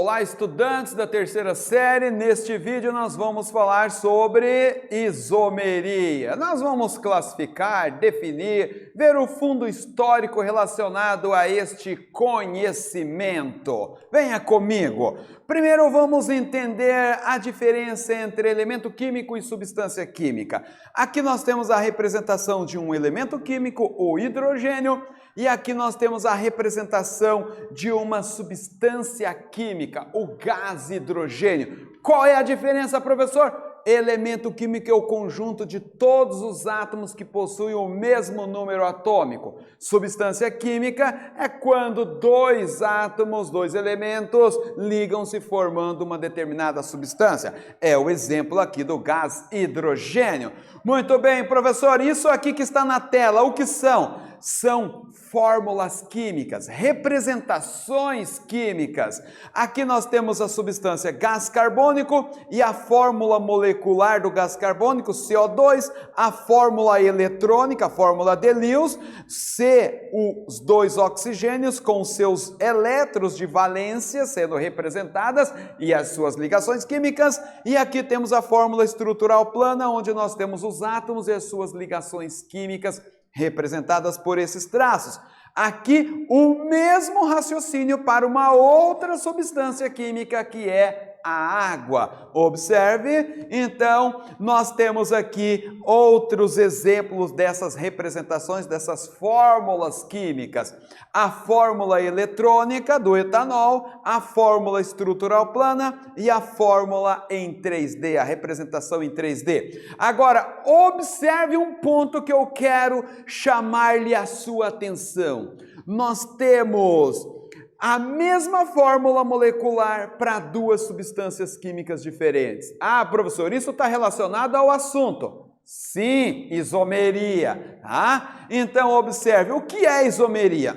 Olá, estudantes da terceira série. Neste vídeo nós vamos falar sobre isomeria. Nós vamos classificar, definir, ver o fundo histórico relacionado a este conhecimento. Venha comigo. Primeiro vamos entender a diferença entre elemento químico e substância química. Aqui nós temos a representação de um elemento químico, o hidrogênio, e aqui nós temos a representação de uma substância química, o gás hidrogênio. Qual é a diferença, professor? Elemento químico é o conjunto de todos os átomos que possuem o mesmo número atômico. Substância química é quando dois átomos, dois elementos, ligam-se formando uma determinada substância. É o exemplo aqui do gás hidrogênio. Muito bem, professor, isso aqui que está na tela, o que são? São fórmulas químicas, representações químicas. Aqui nós temos a substância gás carbônico e a fórmula molecular do gás carbônico, CO2, a fórmula eletrônica, a fórmula de Lewis, C, os dois oxigênios com seus elétrons de valência sendo representadas e as suas ligações químicas. E aqui temos a fórmula estrutural plana, onde nós temos os átomos e as suas ligações químicas representadas por esses traços. Aqui o mesmo raciocínio para uma outra substância química que é a água. Observe, então, nós temos aqui outros exemplos dessas representações, dessas fórmulas químicas. A fórmula eletrônica do etanol, a fórmula estrutural plana e a fórmula em 3D, a representação em 3D. Agora, observe um ponto que eu quero chamar-lhe a sua atenção. Nós temos a mesma fórmula molecular para duas substâncias químicas diferentes. Ah, professor, isso está relacionado ao assunto. Sim, isomeria. Tá? Então, observe, o que é isomeria?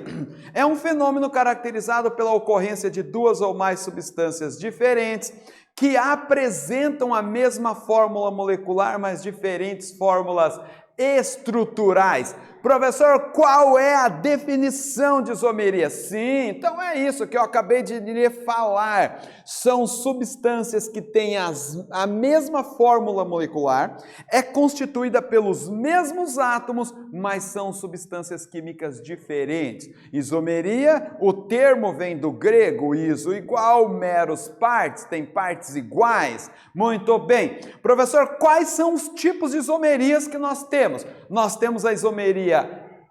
É um fenômeno caracterizado pela ocorrência de duas ou mais substâncias diferentes que apresentam a mesma fórmula molecular, mas diferentes fórmulas estruturais. Professor, qual é a definição de isomeria? Sim, então é isso que eu acabei de lhe falar. São substâncias que têm a mesma fórmula molecular, é constituída pelos mesmos átomos, mas são substâncias químicas diferentes. Isomeria, o termo vem do grego, iso igual, meros partes, tem partes iguais. Muito bem. Professor, quais são os tipos de isomerias que nós temos? Nós temos a isomeria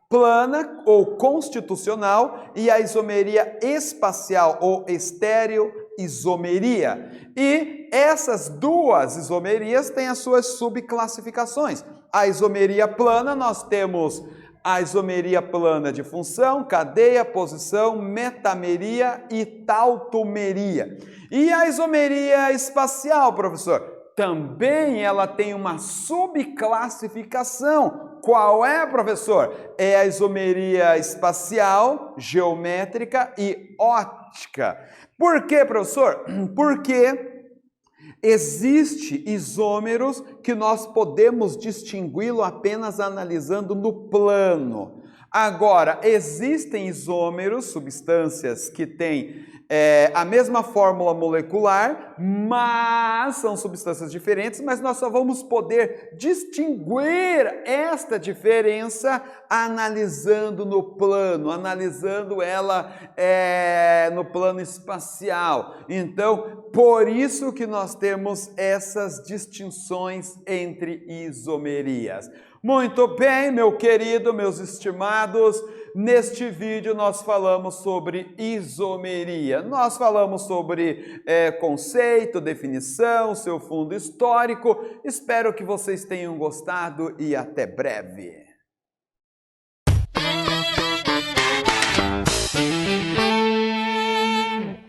plana ou constitucional e a isomeria espacial ou estereoisomeria. E essas duas isomerias têm as suas subclassificações. A isomeria plana, nós temos a isomeria plana de função, cadeia, posição, metameria e tautomeria. E a isomeria espacial, professor? Também ela tem uma subclassificação. Qual é, professor? É a isomeria espacial, geométrica e óptica. Por quê, professor? Porque existe isômeros que nós podemos distingui-lo apenas analisando no plano. Agora, existem isômeros, substâncias que têm a mesma fórmula molecular, mas são substâncias diferentes, mas nós só vamos poder distinguir esta diferença analisando no plano, analisando ela no plano espacial. Então, por isso que nós temos essas distinções entre isomerias. Muito bem, meu querido, meus estimados, neste vídeo nós falamos sobre isomeria. Nós falamos sobre conceito, definição, seu fundo histórico. Espero que vocês tenham gostado e até breve.